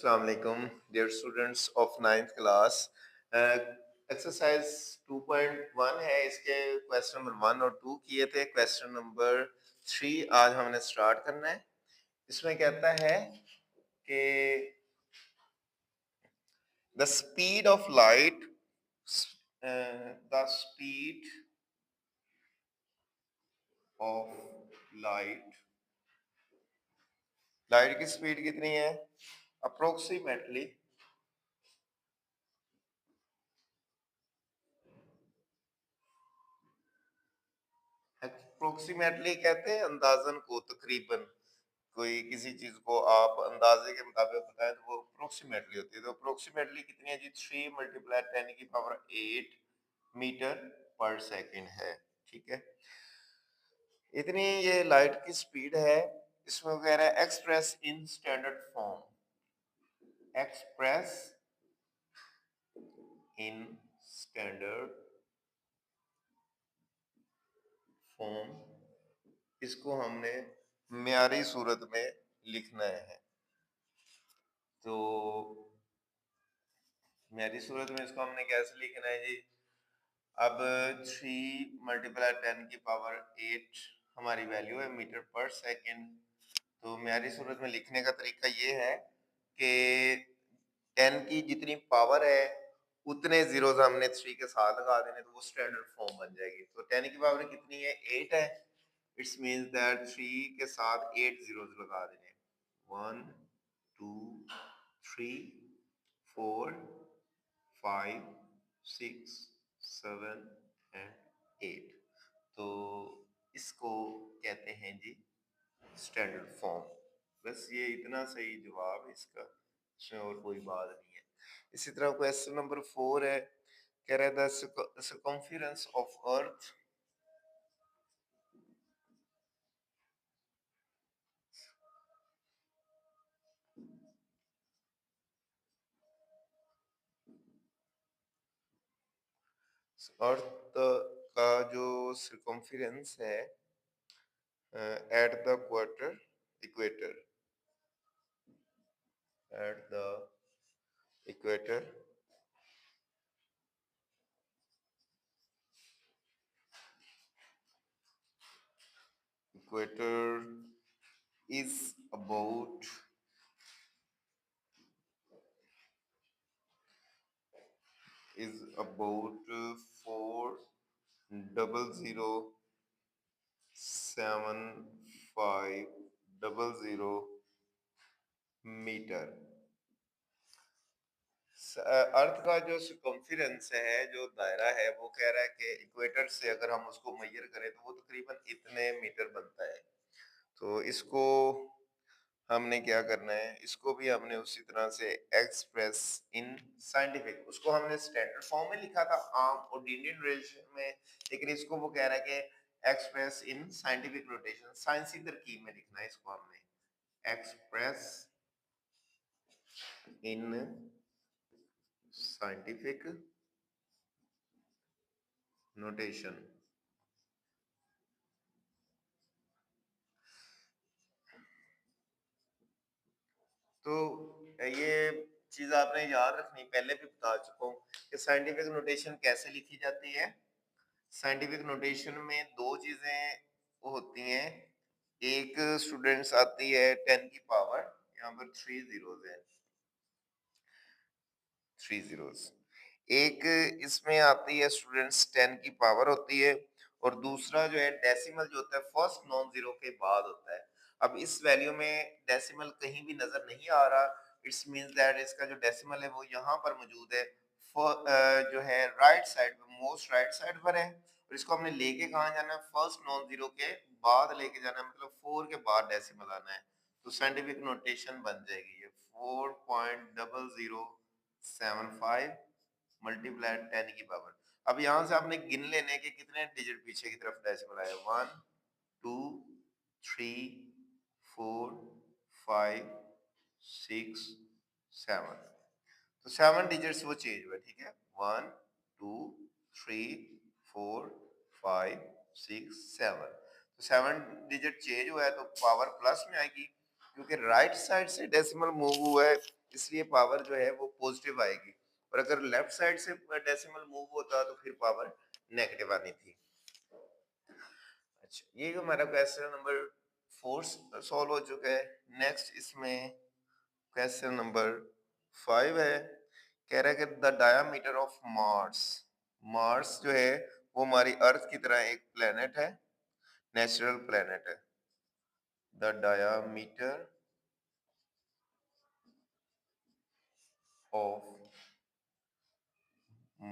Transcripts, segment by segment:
Assalamu alaikum, dear students of ninth class. Exercise 2.1 है, इसके question number 1 और 2 किए थे। क्वेश्चन नंबर 3 आज हमने स्टार्ट करना है। इसमें कहता है कि the speed of light the speed of light light की स्पीड कितनी है? अप्रोक्सीमेटली कहते हैं अंदाजन को, तकरीबन। कोई किसी चीज को आप अंदाजे के मुताबिक बताएं तो वो अप्रोक्सीमेटली होती है। तो अप्रोक्सीमेटली कितनी है जी? 3 × 10⁸ मीटर पर सेकंड है। ठीक है, इतनी ये लाइट की स्पीड है। इसमें वगैरह express in standard form, express in standard form, इसको हमने म्यारी सूरत में लिखना है। तो म्यारी सूरत में इसको हमने कैसे लिखना है जी? अब 3 × 10⁸ हमारी वैल्यू है मीटर पर सेकंड। तो म्यारी सूरत में लिखने का तरीका ये है कि 10 की जितनी पावर है उतने जीरोस हमने 3 के साथ लगा देने, तो वो स्टैंडर्ड फॉर्म बन जाएगी। तो 10 की पावर कितनी है? 8 है। इट्स मींस दैट 3 के साथ 8 जीरोस लगा देने। 1 2 3 4 5 6 7 एंड 8। तो इसको कहते हैं जी स्टैंडर्ड फॉर्म। बस ये इतना सही जवाब है इसका, इसमें और कोई बात नहीं है। इसी तरह क्वेश्चन नंबर 4 है, कह रहा है the circumference of earth earth का जो सर्कमफेरेंस है at the equator at the equator equator is about 4,075,000 metre. Earth का जो सर्कमफेरेंस है, जो दायरा है, वो कह रहा है कि इक्वेटर से अगर हम उसको मेजर करें तो वो तकरीबन इतने मीटर बनता है। तो इसको हमने क्या करना है, इसको भी हमने उसी तरह से एक्सप्रेस इन साइंटिफिक, उसको हमने स्टैंडर्ड फॉर्म में लिखा था आम ऑर्डिनरी नोटेशन में, लेकिन इसको वो कह रहा है कि एक्सप्रेस इन साइंटिफिक नोटेशन, साइंसी तरकीब में लिखना है इसको हमने। Express in scientific notation. तो ये चीज आपने याद रखनी, पहले भी बता चुका हूँ कि साइंटिफिक नोटेशन कैसे लिखी जाती है। साइंटिफिक नोटेशन में दो चीजें होती हैं। एक स्टूडेंट्स आती है 10 की पावर, यहाँ पर 3 जीरोस है, 3 जीरोस। एक इसमें आती है स्टूडेंट्स 10 की पावर होती है, और दूसरा जो है डेसिमल जो होता है फर्स्ट नॉन जीरो के बाद होता है। अब इस वैल्यू में डेसिमल कहीं भी नजर नहीं आ रहा। इट्स मींस दैट इसका जो डेसिमल है वो यहाँ पर मौजूद है, जो है राइट साइड पर, मोस्ट राइट साइड पर है। और इसको हमने लेके कहाँ जाना है? फर्स्ट नॉन जीरो के बाद लेके जाना है, मतलब 4 के बाद डेसिमल आना है। तो साइंटिफिक नोटेशन बन जाएगी ये 4.0075 मल्टीप्लाई 10 की पावर। अब यहां से आपने गिन लेने के कितने डिजिट पीछे की तरफ डेसिमल आए, 1 2 3 4 5 6 7। तो 7 डिजिट्स वो चेंज हुआ। ठीक है, 1 2 3 4 5 6 7। तो 7 डिजिट चेंज हुआ है तो पावर प्लस में आएगी, क्योंकि राइट साइड से डेसिमल मूव हुआ है इसलिए पावर जो है वो पॉजिटिव आएगी, और अगर लेफ्ट साइड से डेसिमल मूव होता तो फिर पावर नेगेटिव आनी थी। अच्छा, ये जो हमारा क्वेश्चन नंबर 4 सॉल्व हो चुका है। नेक्स्ट इसमें क्वेश्चन नंबर 5 है। कह रहा है कि the diameter of Mars, Mars जो है वो हमारी अर्थ की तरह एक प्लेनेट है, नेचुरल प्लेनेट है। The diameter of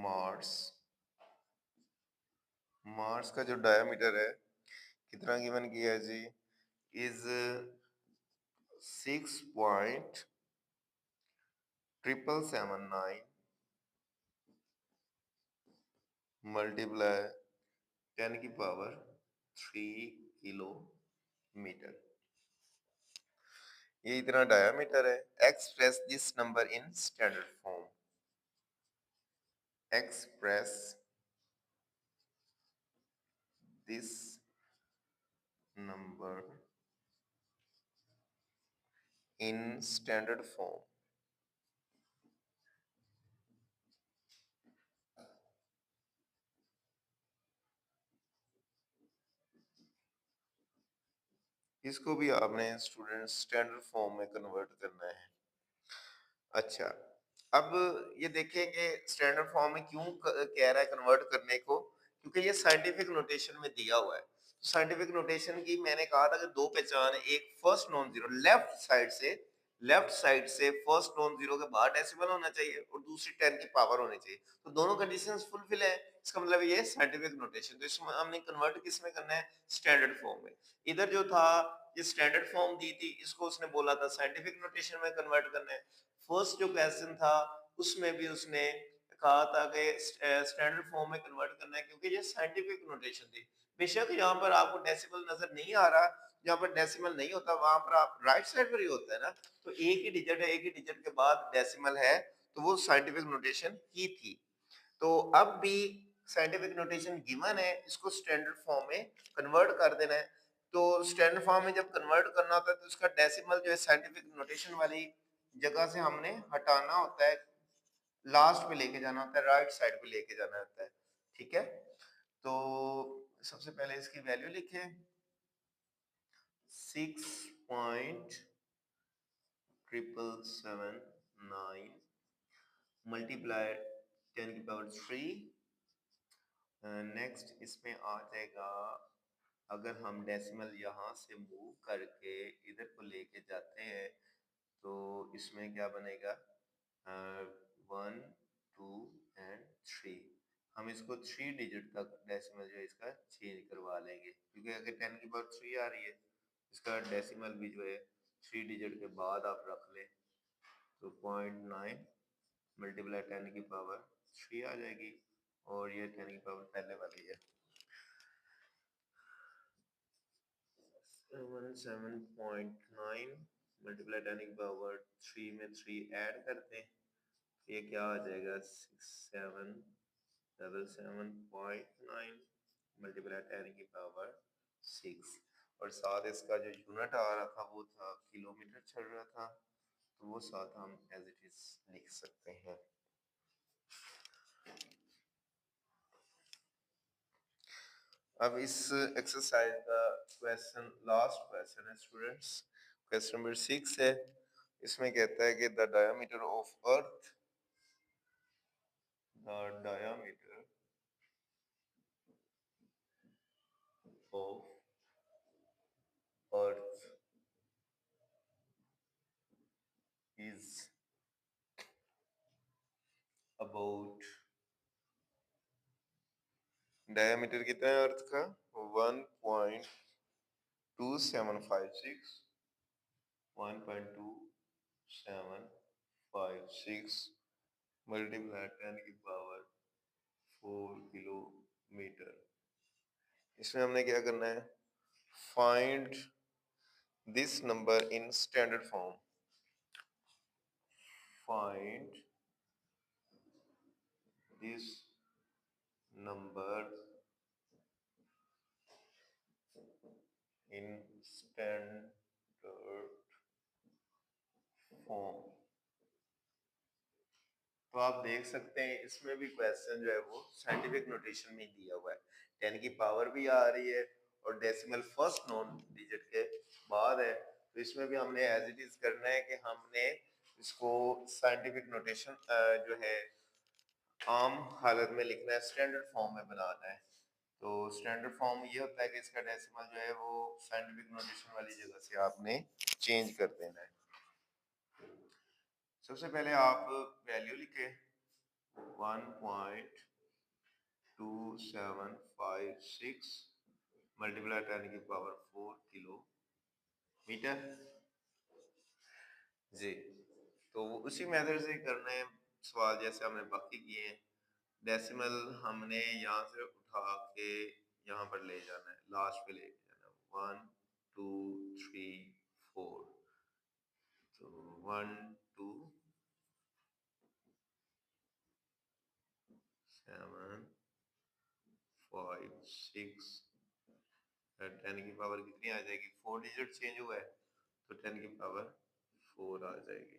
Mars, Mars का जो डायामीटर है कितना गिवन किया है जी, इज 6.779 मल्टीप्लाई 10 की पावर 3 किलोमीटर, ये इतना डायामीटर है। Express this number in standard form, express this number in standard form. इसको भी आपने स्टूडेंट स्टैंडर्ड फॉर्म में कन्वर्ट करना है। अच्छा, अब ये देखेंगे स्टैंडर्ड फॉर्म में क्यों कह रहा है कन्वर्ट करने को, क्योंकि ये साइंटिफिक नोटेशन में दिया हुआ है। साइंटिफिक नोटेशन की मैंने कहा था कि दो पहचान, एक first non zero left side से फर्स्ट नॉन जीरो के बाद डेसिमल होना चाहिए और दूसरी 10 की पावर होनी चाहिए, तो दोनों कंडीशंस फुलफिल है। इसका मतलब ये साइंटिफिक नोटेशन, तो इसमें हमने कन्वर्ट किस में करना है, स्टैंडर्ड फॉर्म में। इधर जो था ये स्टैंडर्ड फॉर्म दी थी, इसको उसने बोला था साइंटिफिक नोटेशन में कन्वर्ट करना है। फर्स्ट जो क्वेश्चन था उसमें भी उसने कहा था कि स्टैंडर्ड फॉर्म में कन्वर्ट करना है, क्योंकि ये साइंटिफिक नोटेशन थी। बेशक यहाँ पर आपको डेसिमल नजर नहीं आ रहा, जहाँ पर डेसिमल नहीं होता वहां पर आप राइट साइड पर ही होता है ना, तो एक ही डिजिट है, एक ही डिजिट के बाद डेसिमल है, तो वो साइंटिफिक नोटेशन ही थी। तो अब भी साइंटिफिक नोटेशन गिवन है, इसको स्टैंडर्ड फॉर्म में कन्वर्ट कर देना है। तो स्टैंडर्ड फॉर्म में जब कन्वर्ट करना होता है तो उसका डेसिमल जो है साइंटिफिक नोटेशन वाली जगह से हमने हटाना होता है, लास्ट पे लेके जाना होता है, राइट साइड पे लेके जाना होता है। ठीक है, तो सबसे पहले इसकी वैल्यू लिखें, 6.779 मल्टीप्लाई 10 की पावर 3। नेक्स्ट इसमें आ जाएगा, अगर हम डेसिमल यहाँ से मूव करके इधर को लेके जाते हैं तो इसमें क्या बनेगा, 1 2 एंड 3। हम इसको 3 डिजिट तक डेसिमल जो है इसका चेंज करवा लेंगे, क्योंकि अगर 10 की पावर 3 आ रही है, इसका डेसिमल भी जो है 3 डिजिट के बाद आप रख लें, तो 0.9 मल्टीप्लाई 10 की पावर 3 आ जाएगी, और ये 10 की पावर पहले वाली है 7.9 मल्टीप्लाई 10 की पावर 3 में 3 ऐड करते हैं, ये क्या आ जाएगा, 6777.9 मल्टीप्लाई 10 की पावर 6, और साथ इसका जो यूनिट आ रहा था वो था किलोमीटर चल रहा था, तो वो साथ हम एज इट इज लिख सकते हैं। अब इस एक्सरसाइज का क्वेश्चन, लास्ट क्वेश्चन है स्टूडेंट्स, क्वेश्चन नंबर 6 है। इसमें कहता है कि the diameter of earth, the diameter of earth is about, diameter कितना है अर्थ का, 1.2756 1.2756 मल्टीप्लाई 10 की पावर 4 किलोमीटर। इसमें हमने क्या करना है, find this number in standard form, find this number in standard form. तो आप देख सकते हैं इसमें भी क्वेश्चन जो है वो साइंटिफिक नोटेशन में ही दिया हुआ है। 10 की पावर भी आ रही है और डेसिमल फर्स्ट नॉन डिजिट के बाद है, तो इसमें भी हमने एज इट इज करना है कि हमने इसको साइंटिफिक नोटेशन जो है आम हालत में लिखना है, स्टैंडर्ड फॉर्म में बनाना है। तो स्टैंडर्ड फॉर्म ये होता है कि इसका डेसिमल जो है वो साइंटिफिक नोटेशन वाली जगह से आपने चेंज कर देना है। सबसे पहले आप वैल्यू लिखे 1.2756 मल्टीप्लाई 10 की पावर 4 किलोमीटर जी। तो उसी मेथड से करना है सवाल जैसे हमने बाकी किए हैं। डेसिमल हमने यहाँ से उठा के यहाँ पर ले जाना है, लास्ट पे ले जाना है 1 2 3 4। तो 1 2 7 5 6 10 की पावर कितनी आ जाएगी, 4 डिजिट चेंज हुआ है तो 10 की पावर 4 आ जाएगी।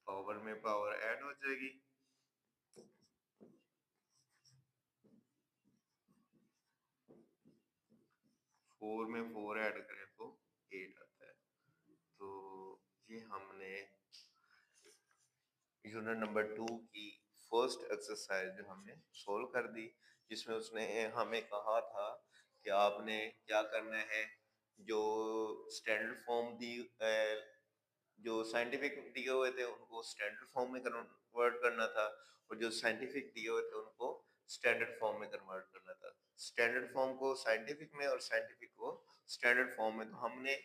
पावर में पावर ऐड हो जाएगी, 4 में 4 ऐड करें तो 8 आता है। तो ये हमने यूनिट नंबर 2 की फर्स्ट एक्सरसाइज जो हमने सोल्व कर दी, जिसमें उसने हमें कहा था कि आपने क्या करना है, जो स्टैंडर्ड फॉर्म दी जो साइंटिफिक दिए हुए थे उनको स्टैंडर्ड फॉर्म में कन्वर्ट करना था, और जो साइंटिफिक दिए हुए थे उनको स्टैंडर्ड फॉर्म में कन्वर्ट करना था। स्टैंडर्ड फॉर्म को साइंटिफिक में और साइंटिफिक को स्टैंडर्ड फॉर्म में, तो हमने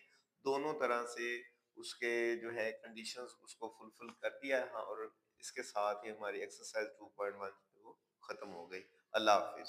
दोनों तरह से उसके जो है कंडीशंस उसको फुलफिल कर दिया है। हाँ, और इसके साथ ही हमारी एक्सरसाइज 2.1 वो खत्म हो गई। अल्लाह हाफिज।